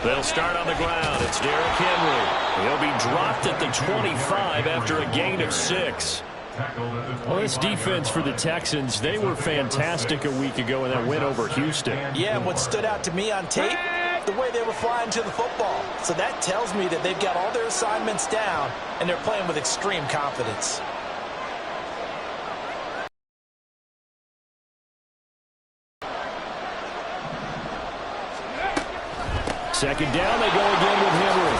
They'll start on the ground. It's Derrick Henry. He'll be dropped at the 25 after a gain of 6. Well, this defense for the Texans, they were fantastic a week ago in that win over Houston. Yeah, and what stood out to me on tape, the way they were flying to the football. So that tells me that they've got all their assignments down, and they're playing with extreme confidence. Second down, they go again with Henry.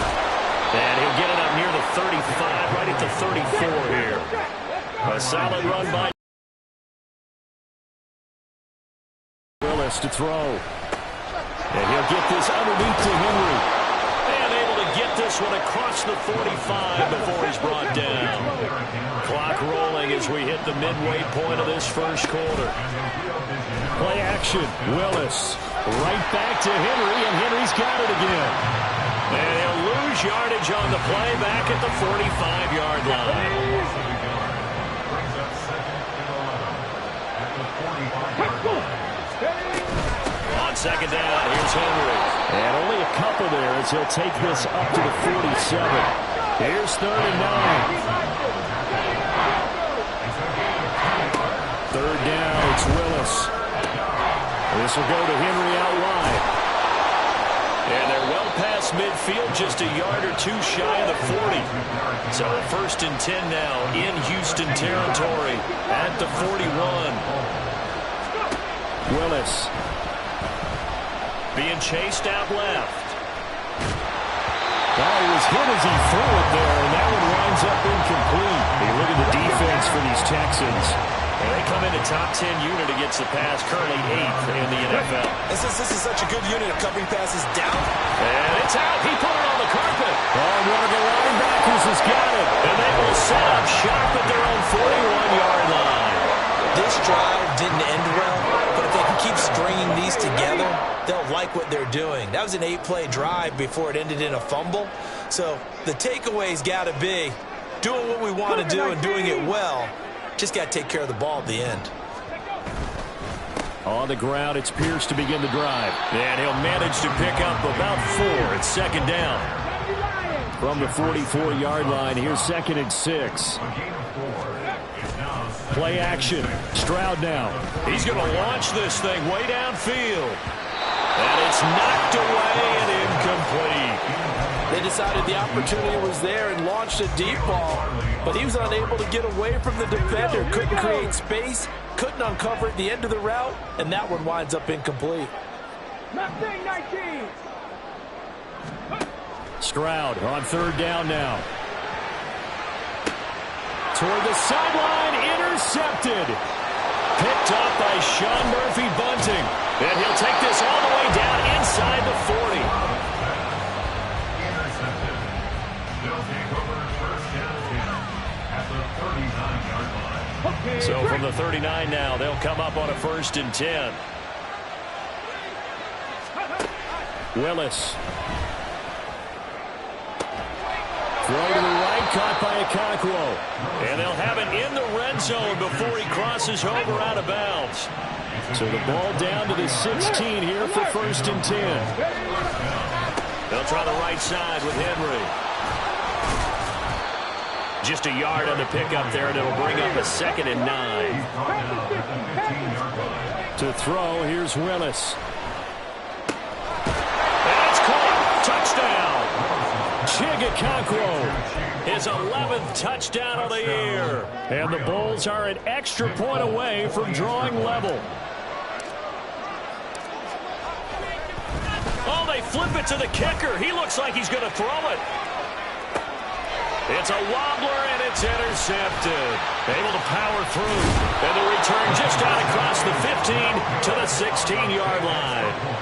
And he'll get it up near the 35, right at the 34 here. A solid run by Willis to throw. And he'll get this underneath to Henry. And able to get this one across the 45 before he's brought down. Clock rolling as we hit the midway point of this first quarter. Play action. Willis right back to Henry, and Henry's got it again. And he'll lose yardage on the play back at the 45-yard line. On second down, here's Henry. And only a couple there as he'll take this up to the 47. Here's 3rd and 9. Third down, it's Willis. This will go to Henry out wide. And they're well past midfield, just a yard or two shy of the 40. So 1st and 10 now in Houston territory at the 41. Willis being chased out left. Oh, he was hit as he threw it there, and that one winds up incomplete. Hey, look at the defense for these Texans. And they come into top 10 unit against the pass, currently 8th in the NFL. This is such a good unit of covering passes down. And it's out. He put it on the carpet. Oh, one of the linebackers has got it. And they will set up shop at their own 41-yard line. This drive didn't end well, but if they can keep stringing these together, they'll like what they're doing. That was an 8-play drive before it ended in a fumble. So the takeaway's got to be doing what we want to do and doing it well. Just got to take care of the ball at the end. On the ground, it's Pierce to begin the drive. And he'll manage to pick up about 4. It's second down. From the 44-yard line, here's 2nd and 6. Play action. Stroud now. He's going to launch this thing way downfield. And it's knocked away and incomplete. They decided the opportunity was there and launched a deep ball, but he was unable to get away from the defender. Couldn't create space, couldn't uncover at the end of the route, and that one winds up incomplete. Stroud on 3rd down now. Toward the sideline, intercepted. Picked up by Sean Murphy-Bunting. And he'll take this all the way down inside the 40. So from the 39 now, they'll come up on a 1st and 10. Willis. Throw to the right, caught by Okonkwo. And they'll have it in the red zone before he crosses over out of bounds. So the ball down to the 16 here for 1st and 10. They'll try the right side with Henry. Just a yard on the pickup there, and it'll bring up a 2nd and 9. To throw, here's Willis. And it's caught. Touchdown. Chig Okonkwo. His 11th touchdown of the year. And the Bulls are an extra point away from drawing level. Oh, they flip it to the kicker. He looks like he's going to throw it. It's a wobbler, and it's intercepted. Able to power through. And the return just out across the 15 to the 16-yard line.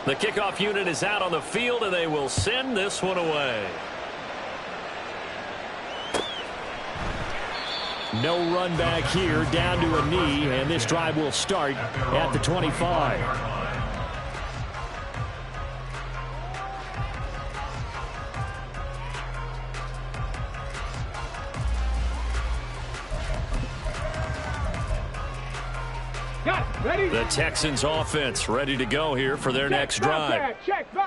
The kickoff unit is out on the field, and they will send this one away. No run back here, down to a knee, and this drive will start at the 25. The Texans offense ready to go here for their next drive.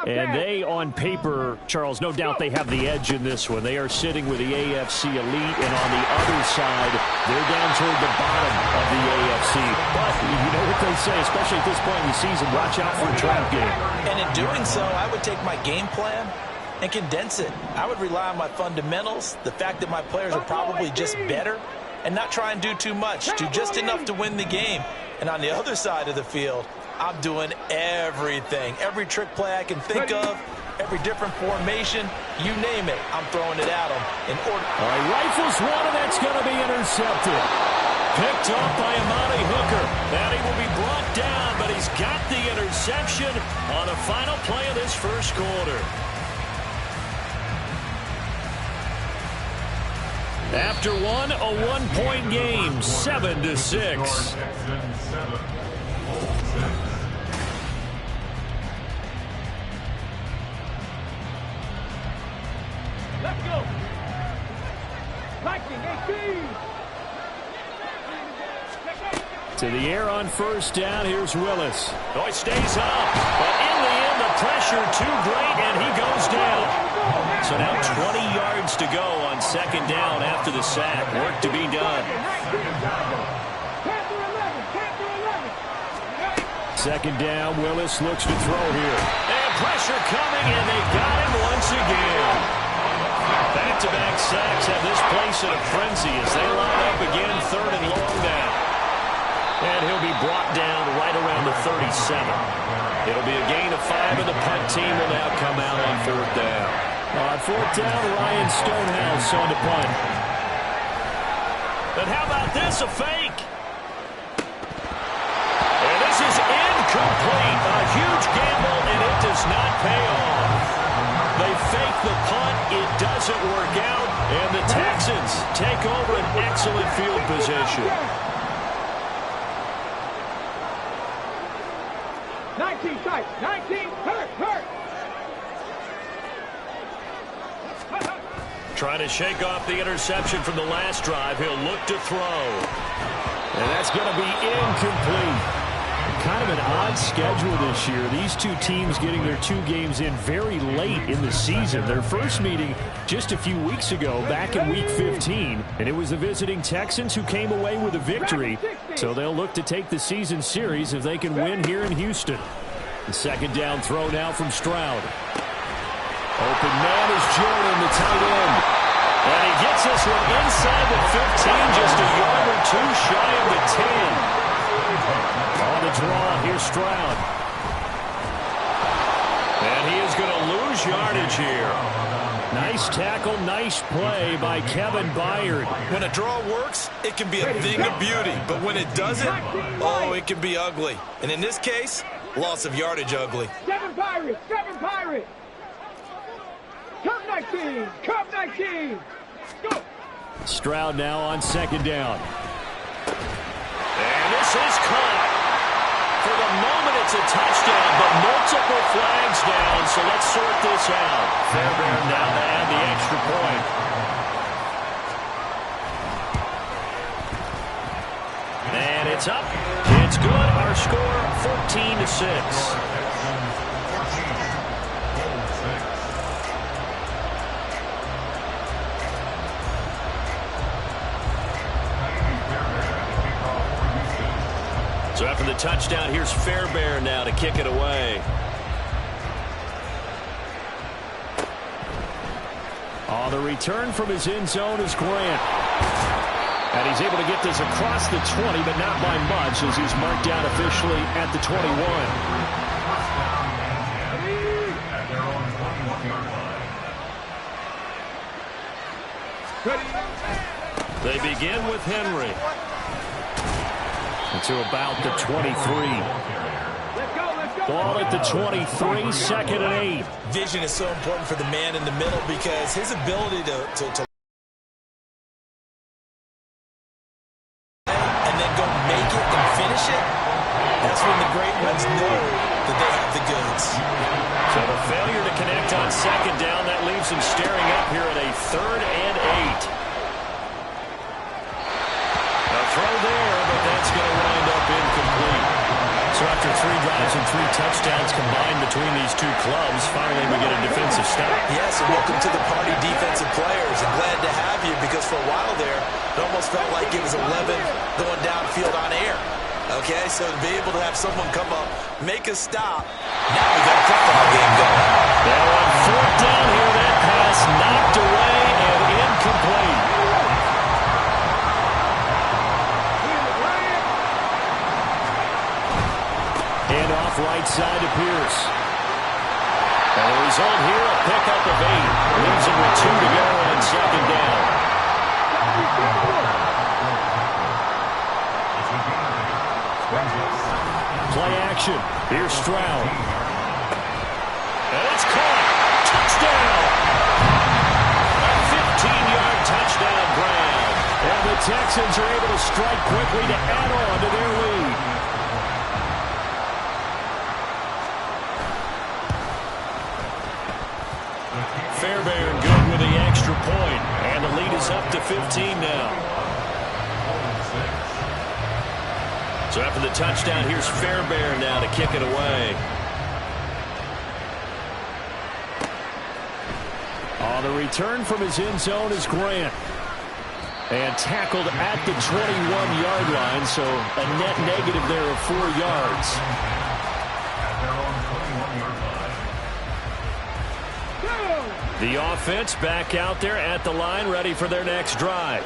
And they, on paper, Charles, no doubt they have the edge in this one. They are sitting with the AFC elite, and on the other side, they're down toward the bottom of the AFC. But you know what they say, especially at this point in the season, watch out for a trap game. And in doing so, I would take my game plan and condense it. I would rely on my fundamentals, the fact that my players are probably just better, and not try and do too much, do just enough to win the game. And on the other side of the field, I'm doing everything. Every trick play I can think of, every different formation, you name it, I'm throwing it at them. All right, rifles one, and that's going to be intercepted. Picked off by Amani Hooker. And he will be brought down, but he's got the interception on the final play of this first quarter. After one, a one-point game, 7-6. Let's go. Viking 18. To the air on first down. Here's Willis. Oh, he stays up, but in the end, the pressure too great, and he goes down. So now 20 yards to go on second down after the sack. Work to be done. Second down, Willis looks to throw here. And pressure coming, and they got him once again. Back-to-back sacks have this place in a frenzy as they line up again, third and long now. And he'll be brought down right around the 37. It'll be a gain of 5, and the punt team will now come out on fourth down. On fourth down, Ryan Stonehouse on the punt. And how about this, a fake? And this is incomplete. A huge gamble, and it does not pay off. They fake the punt. It doesn't work out, and the Texans take over an excellent field position. 19 tight, 19, hurt. Trying to shake off the interception from the last drive. He'll look to throw. And that's going to be incomplete. Kind of an odd schedule this year. These two teams getting their 2 games in very late in the season. Their first meeting just a few weeks ago, back in Week 15. And it was the visiting Texans who came away with a victory. So they'll look to take the season series if they can win here in Houston. The second down throw now from Stroud. Open man is Jordan, the tight end. And he gets this one inside the 15, just a yard or 2 shy of the 10. On the draw, here's Stroud. And he is going to lose yardage here. Nice tackle, nice play by Kevin Byard. When a draw works, it can be a thing of beauty. But when it doesn't, oh, it can be ugly. And in this case, loss of yardage ugly. 7 Pirates. Cup 19. Go. Stroud now on second down. And this is caught. For the moment, it's a touchdown, but multiple flags down, so let's sort this out. Fairbairn now to add the extra point. And it's up. It's good. Our score, 14-6. So after the touchdown, here's Fairbairn now to kick it away. The return from his end zone is Grant. And he's able to get this across the 20, but not by much as he's marked down officially at the 21. They begin with Henry. To about the 23. Ball at the 23, second and 8. Vision is so important for the man in the middle because his ability to finish it, that's when the great ones know that they have the goods. So the failure to connect on second down, that leaves him staring up here at a 3rd and 8. A throw there, but that's going to wind up incomplete. So after 3 drives and 3 touchdowns combined between these two clubs, finally we get a defensive stop. Yes, and welcome to the party, defensive players. And glad to have you, because for a while there, it almost felt like it was 11 going downfield on air. Okay, so to be able to have someone come up, make a stop, now we got a football game going. Now on 4th down here, that pass knocked away and incomplete. And off right side to Pierce. And the result here, a pickup of 8. Leaves him with 2 to go on 2nd down. Play action. Here's Stroud. And it's caught. Touchdown. A 15-yard touchdown grab. And the Texans are able to strike quickly to add on to their lead. Fairbairn good with the extra point. And the lead is up to 15 now. So after the touchdown, here's Fairbairn now to kick it away. On the return from his end zone is Grant. And tackled at the 21-yard line, so a net negative there of 4 yards. The offense back out there at the line, ready for their next drive.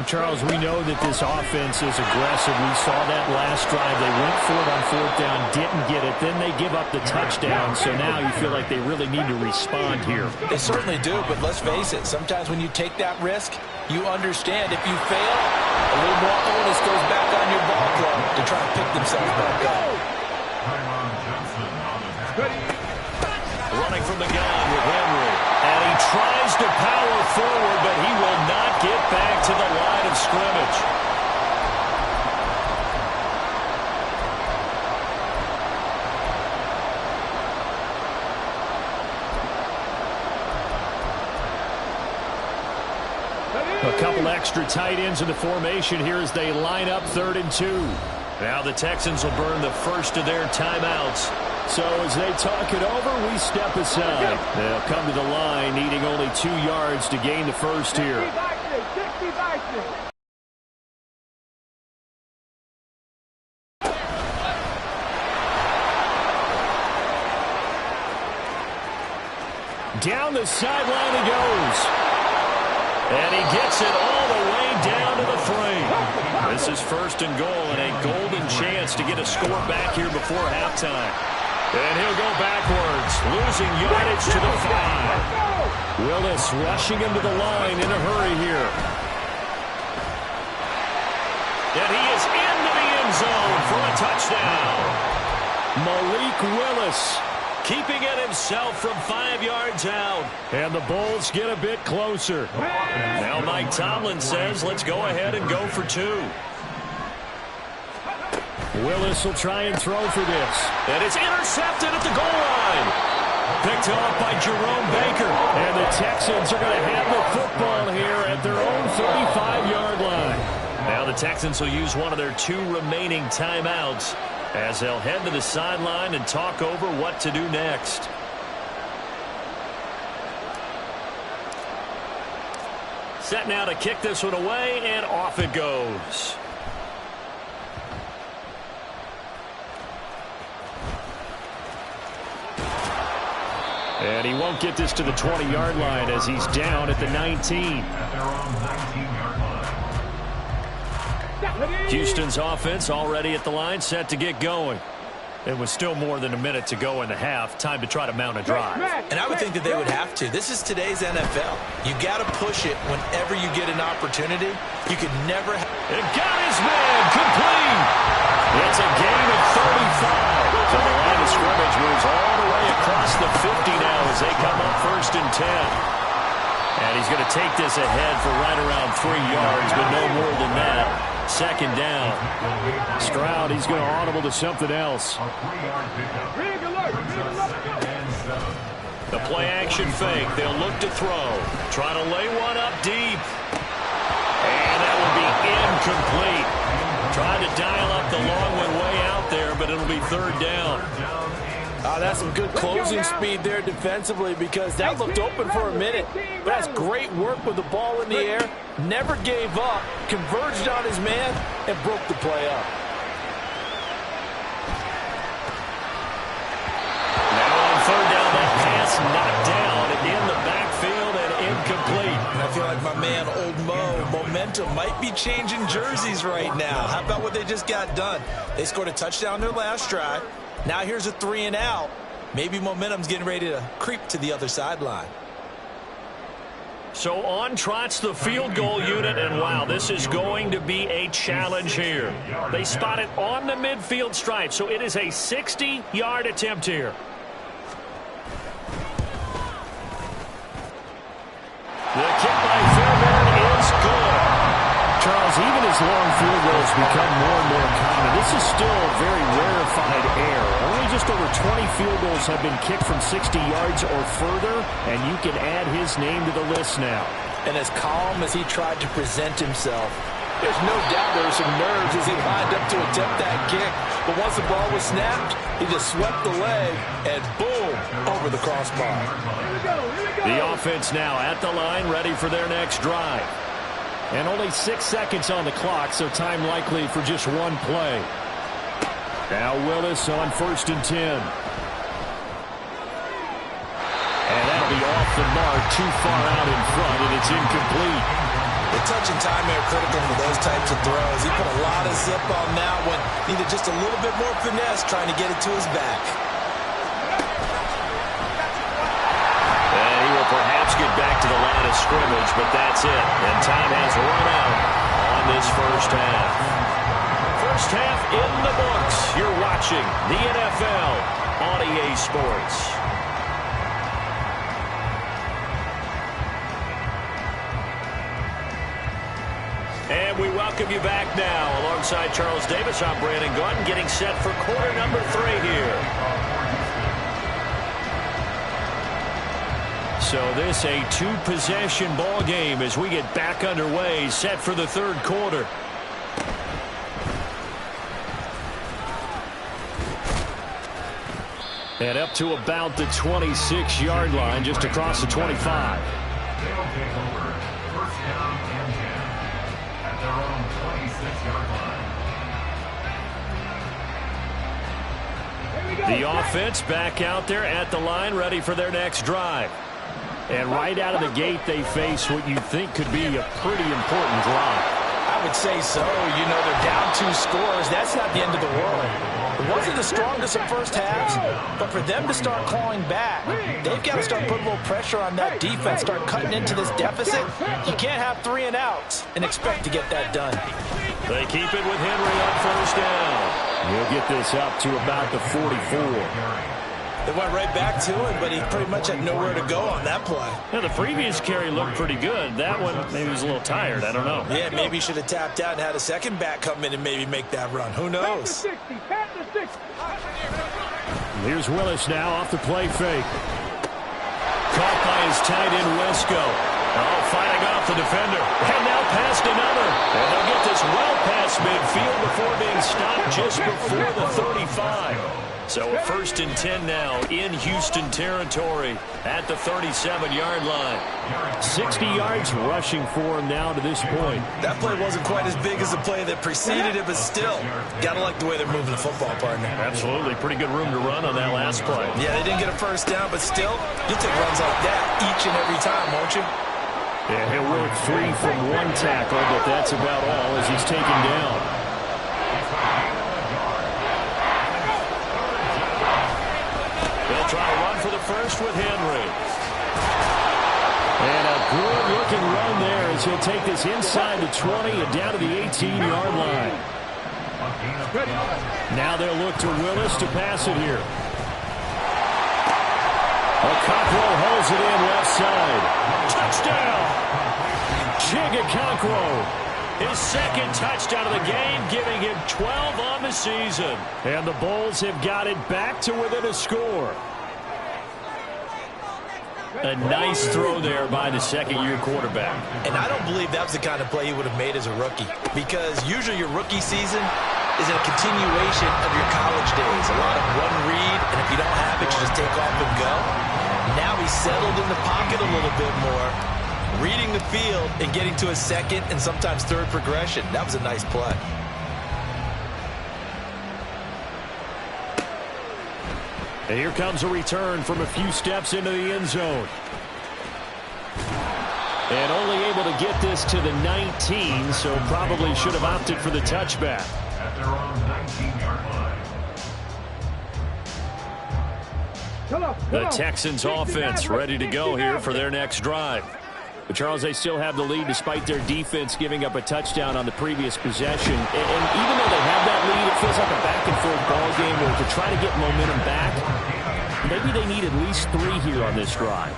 Charles, we know that this offense is aggressive. We saw that last drive. They went for it on 4th down, didn't get it. Then they give up the touchdown. So now you feel like they really need to respond here. They certainly do, but let's face it. Sometimes when you take that risk, you understand if you fail, a little more onus goes back on your ball club to try to pick themselves back up. Running from the gun with Henry. And he tries to power forward, but he will not get back to the line of scrimmage. A couple extra tight ends in the formation here as they line up 3rd and 2. Now the Texans will burn the first of their timeouts. So as they talk it over, we step aside. They'll come to the line, needing only 2 yards to gain the first here. Down the sideline he goes. And he gets it all the way down to the 3. This is 1st and goal and a golden chance to get a score back here before halftime. And he'll go backwards, losing yardage to the 5. Willis rushing him to the line in a hurry here. And he is into the end zone for a touchdown. Malik Willis keeping it himself from 5 yards out. And the Bulls get a bit closer. Now Mike Tomlin says, let's go ahead and go for 2. Willis will try and throw for this. And it's intercepted at the goal line. Picked off by Jerome Baker. And the Texans are going to have the football here at their own 35-yard line. Now the Texans will use one of their 2 remaining timeouts as they'll head to the sideline and talk over what to do next. Set now to kick this one away, and off it goes. And he won't get this to the 20-yard line as he's down at the 19. Houston's offense already at the line, set to get going. It was still more than a minute to go in the half. Time to try to mount a drive. And I would think that they would have to. This is today's NFL. You got to push it whenever you get an opportunity. You could never. It got his man complete. It's a gain of 35. So the line of scrimmage moves all the way across the 50 now as they come up 1st and 10. And he's going to take this ahead for right around 3 yards, but no more than that. second down. Stroud, he's going to audible to something else. Rig alert. The play action fake. They'll look to throw. Try to lay one up deep. And that will be incomplete. Tried to dial up the long one way out there, but it'll be third down. That's some good closing speed there defensively, because that looked open for a minute. But that's great work with the ball in the air. Never gave up, converged on his man, and broke the play up. Now on third down, that pass knocked down in the backfield and incomplete. And I feel like my man, Old Mo, momentum might be changing jerseys right now. How about what they just got done? They scored a touchdown their last drive. Now here's a 3 and out. Maybe momentum's getting ready to creep to the other sideline. So on trots the field goal unit, and wow, this is going to be a challenge here. They spot it on the midfield stripe, so it is a 60-yard attempt here. The kick by Fairbairn is good. Charles, even as long field goals become more and more common, this is still a very rarefied air. Only just over 20 field goals have been kicked from 60 yards or further, and you can add his name to the list now. And as calm as he tried to present himself, there's no doubt there were some nerves as he lined up to attempt that kick. But once the ball was snapped, he just swept the leg, and boom, over the crossbar. The offense now at the line, ready for their next drive. And only 6 seconds on the clock, so time likely for just one play. Now Willis on 1st and 10. And that'll be off the mark, too far out in front, and it's incomplete. The touch and time are critical for those types of throws. He put a lot of zip on that one. Needed just a little bit more finesse trying to get it to his back. And he will perhaps get back to the line of scrimmage, but that's it. And time has run out on this first half. First half in the books. You're watching the NFL on EA Sports. And we welcome you back now. Alongside Charles Davis, I'm Brandon Gaudin, getting set for quarter number 3 here. So this a 2-possession ball game as we get back underway, set for the third quarter. And up to about the 26-yard line, just across the 25. The offense back out there at the line, ready for their next drive. And right out of the gate, they face what you think could be a pretty important drive. I would say so. You know, they're down 2 scores. That's not the end of the world. It wasn't the strongest of first halves, but for them to start clawing back, they've got to start putting a little pressure on that defense, start cutting into this deficit. You can't have 3 and outs and expect to get that done. They keep it with Henry on first down. He'll get this up to about the 44. They went right back to him, but he pretty much had nowhere to go on that play. Now, the previous carry looked pretty good. That one, maybe he was a little tired. I don't know. Yeah, maybe he should have tapped out and had a second back come in and maybe make that run. Who knows? Here's Willis now off the play fake. Caught by his tight end, Wesco. Oh, fighting off the defender. And now past another. And they'll get this well past midfield before being stopped just before the 35. So a 1st and 10 now in Houston territory at the 37-yard line. 60 yards rushing for him now to this point. That play wasn't quite as big as the play that preceded it, but still, gotta like the way they're moving the football, partner. Absolutely. Pretty good room to run on that last play. Yeah, they didn't get a first down, but still, you'll take runs like that each and every time, won't you? Yeah, he'll work 3 from 1 tackle, but that's about all as he's taken down. Try to run for the first with Henry. And a good-looking run there as he'll take this inside the 20 and down to the 18-yard line. Now they'll look to Willis to pass it here. Okonkwo holds it in left side. Touchdown! Chig Okonkwo. His second touchdown of the game, giving him 12 on the season. And the Bulls have got it back to within a score. A nice throw there by the second-year quarterback. And I don't believe that was the kind of play he would have made as a rookie, because usually your rookie season is a continuation of your college days. A lot of one read, and if you don't have it, you just take off and go. Now he's settled in the pocket a little bit more, reading the field and getting to a second and sometimes third progression. That was a nice play. And here comes a return from a few steps into the end zone. And only able to get this to the 19, so probably should have opted for the touchback. At their own 19-yard line. The Texans offense ready to go here for their next drive. But Charles, they still have the lead despite their defense giving up a touchdown on the previous possession. And even though they have that lead, it feels like a back-and-forth ball game where to try to get momentum back, maybe they need at least 3 here on this drive.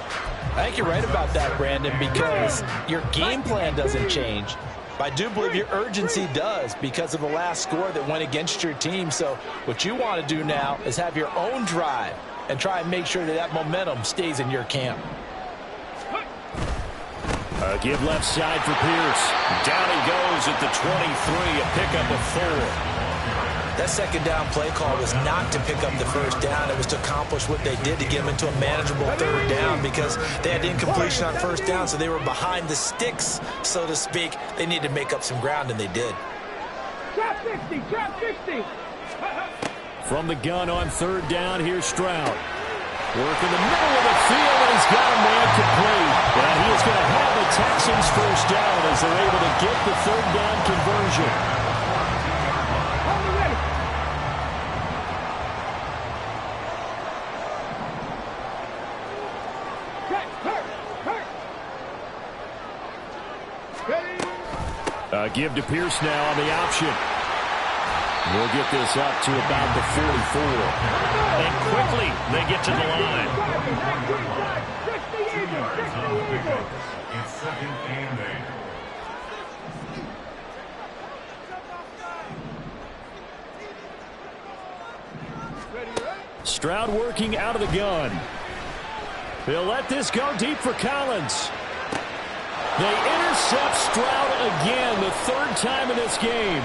I think you're right about that, Brandon, because your game plan doesn't change. I do believe your urgency does because of the last score that went against your team. So what you want to do now is have your own drive and try and make sure that that momentum stays in your camp. A give left side for Pierce. Down he goes at the 23, a pickup of 4. That second down play call was not to pick up the first down. It was to accomplish what they did to get them into a manageable third down because they had incompletion on first down, so they were behind the sticks, so to speak. They needed to make up some ground, and they did. Trap 60, trap 60. From the gun on third down, here's Stroud. Work in the middle of the field, and he's got a man complete. And he is going to have the Texans first down as they're able to get the third down conversion. Give to Pierce now on the option. We'll get this up to about the 44. And quickly, they get to the line. It's second and 8. Stroud working out of the gun. They'll let this go deep for Collins. They intercept Stroud again, the third time in this game.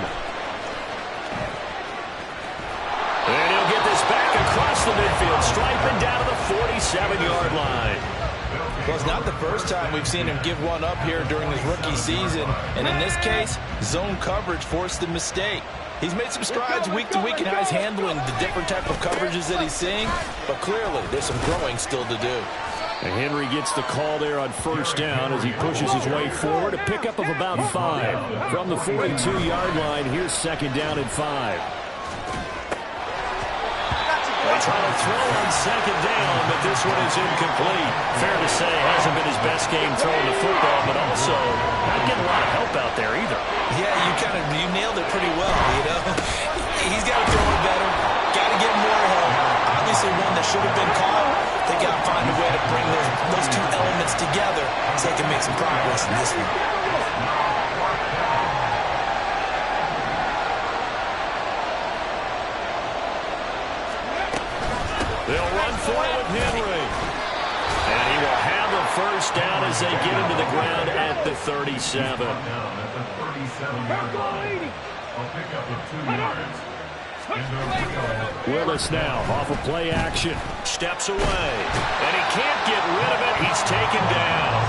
And he'll get this back across the midfield, striping down to the 47-yard line. Well, it's not the first time we've seen him give one up here during his rookie season. And in this case, zone coverage forced the mistake. He's made some strides week to week in how he's handling the different type of coverages that he's seeing. But clearly, there's some growing still to do. And Henry gets the call there on first down as he pushes his way forward. A pickup of about 5. From the 42-yard line, here's second down and 5. They try to throw on second down, but this one is incomplete. Fair to say, hasn't been his best game throwing the football, but also not getting a lot of help out there either. Yeah, you nailed it pretty well, you know. He's got to throw it better, got to get more help. Obviously one that should have been caught. They got to find a way to bring those two elements together so they can make some progress in this one. They'll run for it with Henry. And he will have a first down as they get into the ground at the 37. Down at the 37-yard line. A pickup of 2 yards. Willis now off of play action. Steps away. And he can't get rid of it. He's taken down.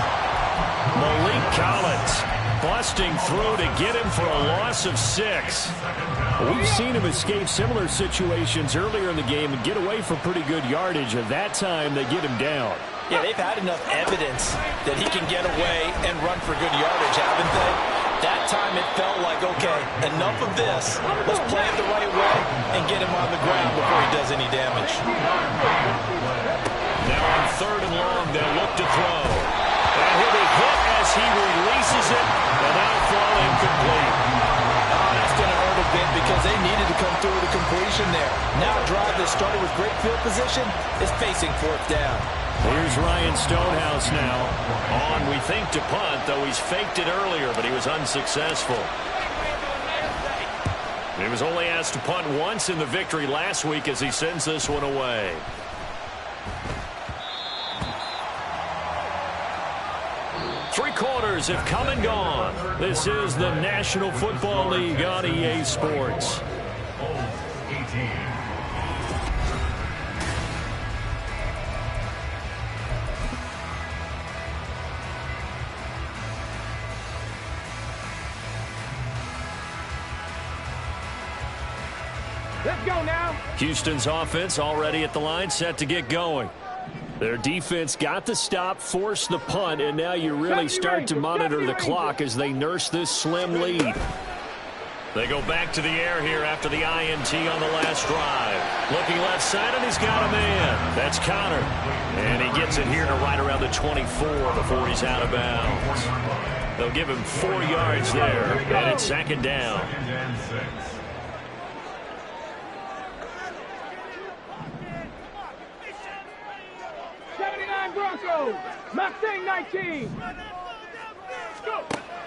Malik Collins busting through to get him for a loss of 6. We've seen him escape similar situations earlier in the game and get away from pretty good yardage. At that time, they get him down. Yeah, they've had enough evidence that he can get away and run for good yardage, haven't they? That time it felt like, okay, enough of this. Let's play it the right way and get him on the ground before he does any damage. Now on third and long, they'll look to throw. And he'll be hit as he releases it. And that'll throw incomplete. Oh, that's going to hurt a bit because they needed to come through with a completion there. Now a drive that started with great field position is facing fourth down. Here's Ryan Stonehouse now. On, we think, to punt, though he's faked it earlier, but he was unsuccessful. He was only asked to punt once in the victory last week as he sends this one away. Three quarters have come and gone. This is the National Football League on EA Sports. Let's go now. Houston's offense already at the line, set to get going. Their defense got the stop, forced the punt, and now you really start to monitor the clock as they nurse this slim lead. They go back to the air here after the INT on the last drive. Looking left side, and he's got a man. That's Connor. And he gets it here to right around the 24 before he's out of bounds. They'll give him 4 yards there, and it's second down. Broncos, Mustang 19.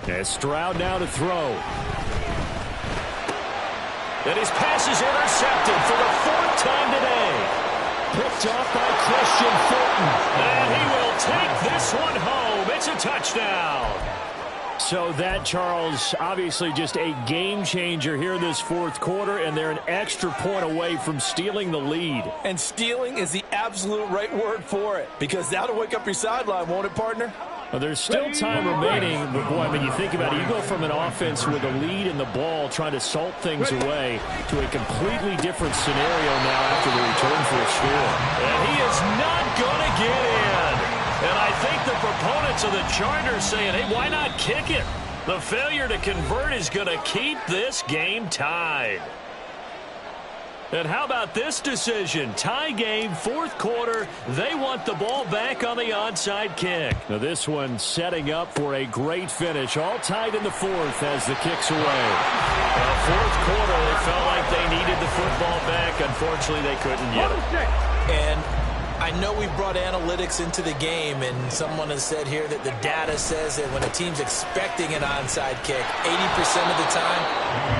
And Stroud now to throw. And his pass is intercepted for the 4th time today. Picked off by Christian Fulton. And he will take this one home. It's a touchdown. So that, Charles, obviously just a game changer here this 4th quarter, and they're an extra point away from stealing the lead. And stealing is the absolute right word for it, because that'll wake up your sideline, won't it, partner? Well, there's still time remaining, but boy, I mean, you think about it, you go from an offense with a lead in the ball trying to salt things away to a completely different scenario now after the return for a score. And he is not going to get in. And I think the proponents of the Chargers saying, hey, why not kick it? The failure to convert is going to keep this game tied. And how about this decision? Tie game, 4th quarter. They want the ball back on the onside kick. Now this one setting up for a great finish. All tied in the 4th as the kick's away. Well, 4th quarter, they felt like they needed the football back. Unfortunately, they couldn't get it. And I know we brought analytics into the game, and someone has said here that the data says that when a team's expecting an onside kick, 80% of the time,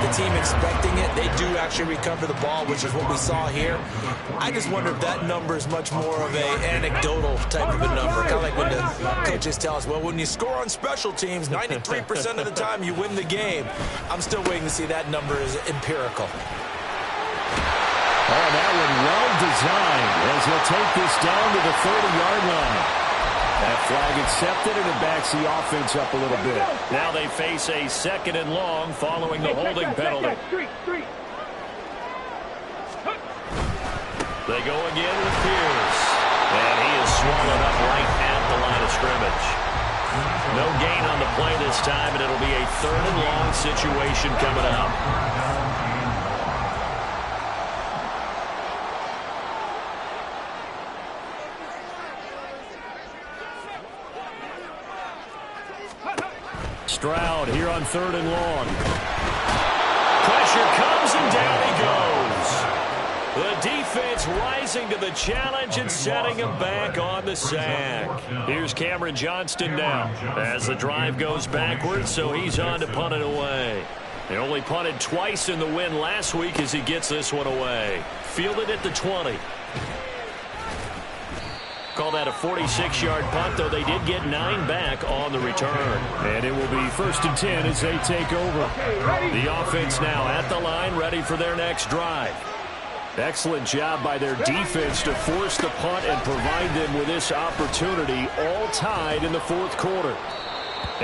the team expecting it, they do actually recover the ball, which is what we saw here. I just wonder if that number is much more of an anecdotal type of a number, kind of like when the coaches tell us, well, when you score on special teams, 93% of the time you win the game. I'm still waiting to see that number is empirical. Oh, that one well designed as he'll take this down to the 30-yard line. That flag accepted, and it backs the offense up a little bit. Now they face a 2nd and long following the holding penalty. They go again with Pierce. And he is swallowed up right at the line of scrimmage. No gain on the play this time, and it'll be a 3rd and long situation coming up. Stroud here on 3rd and long. Pressure comes and down he goes. The defense rising to the challenge and setting him back on the sack. Here's Cameron Johnston now as the drive goes backwards, so he's on to punt it away. They only punted twice in the win last week as he gets this one away. Fielded at the 20. Call that a 46-yard punt, though they did get 9 back on the return. And it will be 1st and 10 as they take over. The offense now at the line, ready for their next drive. Excellent job by their defense to force the punt and provide them with this opportunity, all tied in the 4th quarter.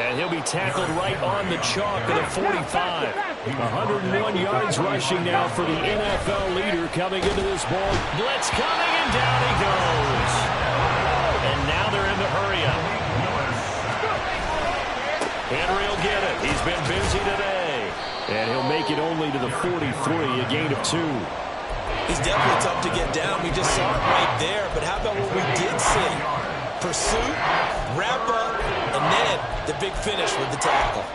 And he'll be tackled right on the chalk at the 45. 101 yards rushing now for the NFL leader coming into this ball. Blitz coming, and down he goes. And now they're in the hurry-up. Henry will get it. He's been busy today. And he'll make it only to the 43, a gain of 2. He's definitely tough to get down. We just saw it right there. But how about what we did see? Pursuit, wrap up, and then the big finish with the tackle.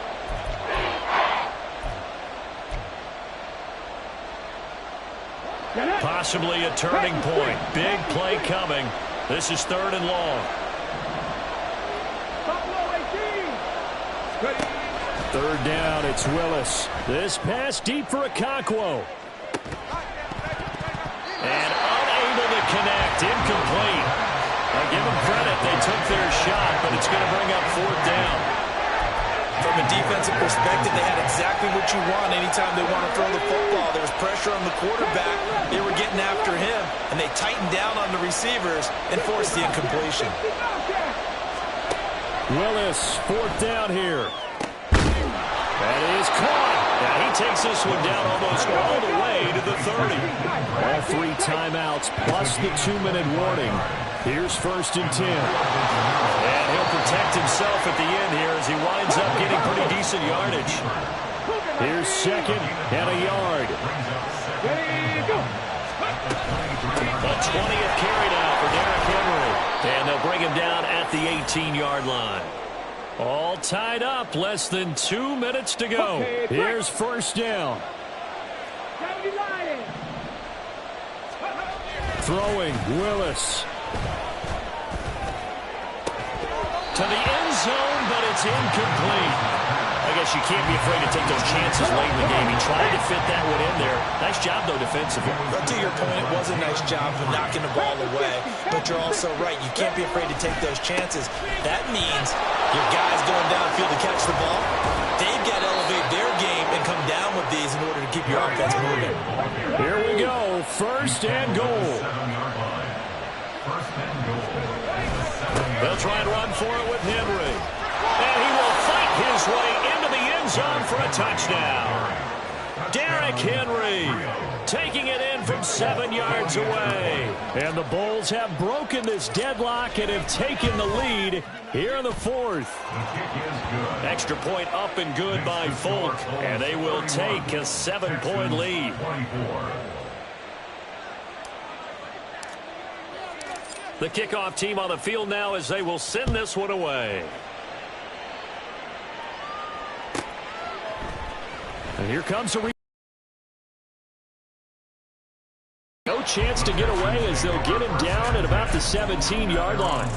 Possibly a turning point. Big play coming. This is 3rd and long. Buffalo 18. 3rd down, it's Willis. This pass deep for Okonkwo. And unable to connect, incomplete. I give them credit, they took their shot, but it's going to bring up 4th down. From a defensive perspective, they had exactly what you want anytime they want to throw the football. There was pressure on the quarterback. They were getting after him, and they tightened down on the receivers and forced the incompletion. Willis, 4th down here. That is caught. Now he takes this one down almost all the way to the 30. All 3 timeouts plus the 2-minute warning. Here's 1st and 10. And he'll protect himself at the end here as he winds up getting pretty decent yardage. Here's 2nd and a yard. The 20th carry now for Derrick Henry. And they'll bring him down at the 18-yard line. All tied up, less than 2 minutes to go. Here's 1st down. Throwing, Willis. To the end zone, but it's incomplete. I guess you can't be afraid to take those chances late in the game. He tried to fit that one in there. Nice job, though, defensively. But to your point, it was a nice job of knocking the ball away. But you're also right. You can't be afraid to take those chances. That means your guys going downfield to catch the ball, they've got to elevate their game and come down with these in order to keep your offense moving. Here we go. 1st and goal. They'll try and run for it with Henry. And he will fight his way into the end zone for a touchdown. Derrick Henry taking it in from 7 yards away. And the Bulls have broken this deadlock and have taken the lead here in the 4th. Extra point up and good by Folk. And they will take a 7-point lead. The kickoff team on the field now as they will send this one away. And here comes a no chance to get away as they'll get him down at about the 17-yard line.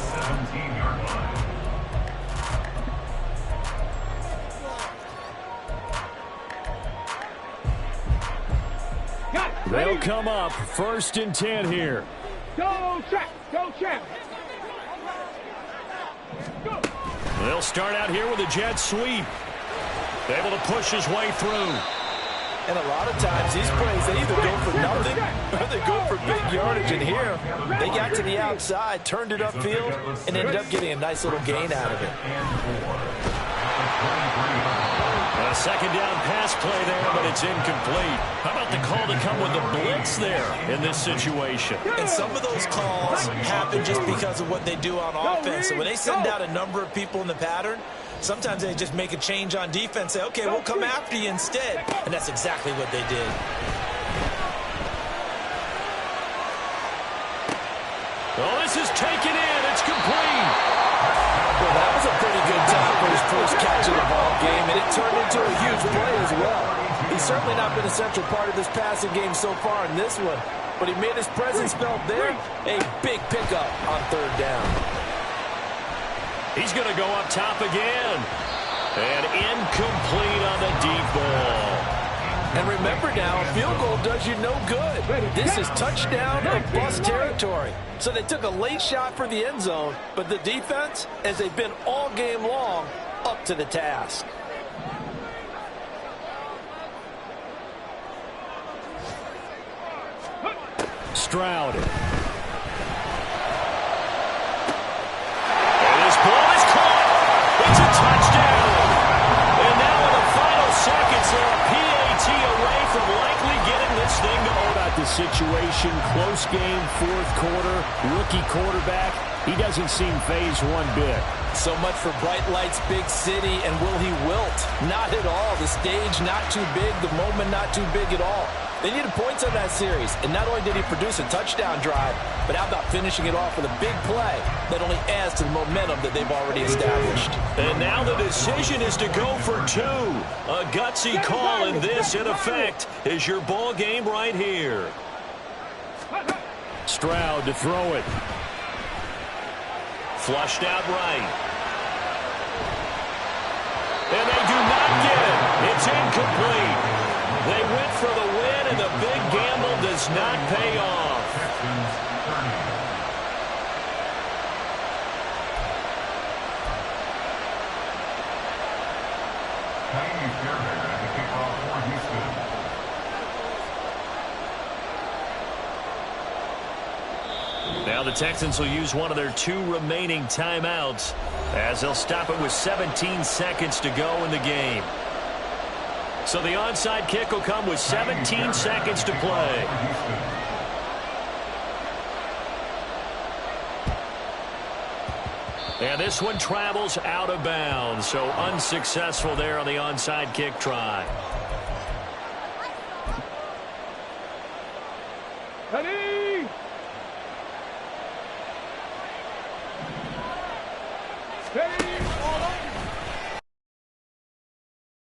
They'll come up 1st and 10 here. Go check. Go check. Go. They'll start out here with a jet sweep. Able to push his way through. And a lot of times, these plays, they either go for nothing or they go for big yardage. And here, they got to the outside, turned it upfield, and ended up getting a nice little gain out of it. A 2nd down pass play there, but it's incomplete. How about the call to come with the blitz there in this situation? And some of those calls happen just because of what they do on offense. So when they send out a number of people in the pattern, sometimes they just make a change on defense, say, okay, we'll come after you instead. And that's exactly what they did. Oh, this is taken in. It's complete. Well, that was a pretty good time for his first catch of the ball game, and it turned into a huge play as well. He's certainly not been a central part of this passing game so far in this one, but he made his presence felt there. A big pickup on 3rd down. He's going to go up top again. And incomplete on the deep ball. And remember now, a field goal does you no good. This is touchdown or bust territory. So they took a late shot for the end zone, but the defense, as they've been all game long, up to the task. Stroud. And this ball is caught. It's a touchdown. And now in the final seconds, they're a PAT away from likely getting this thing to over. About the situation, close game, 4th quarter, rookie quarterback. He doesn't seem phased one bit. So much for bright lights, big city, and will he wilt? Not at all. The stage not too big, the moment not too big at all. They needed points on that series, and not only did he produce a touchdown drive, but how about finishing it off with a big play that only adds to the momentum that they've already established. And now the decision is to go for 2. A gutsy call, and this, in effect, is your ball game right here. Stroud to throw it. Flushed out right. And they do not get it. It's incomplete. They went for the win, and the big gamble does not pay off. Texans 30. Tiny Fairbairn at the kickoff for Houston. Now the Texans will use one of their 2 remaining timeouts as they'll stop it with 17 seconds to go in the game. So the onside kick will come with 17 seconds to play. And this one travels out of bounds, so unsuccessful there on the onside kick try. Ready? Ready?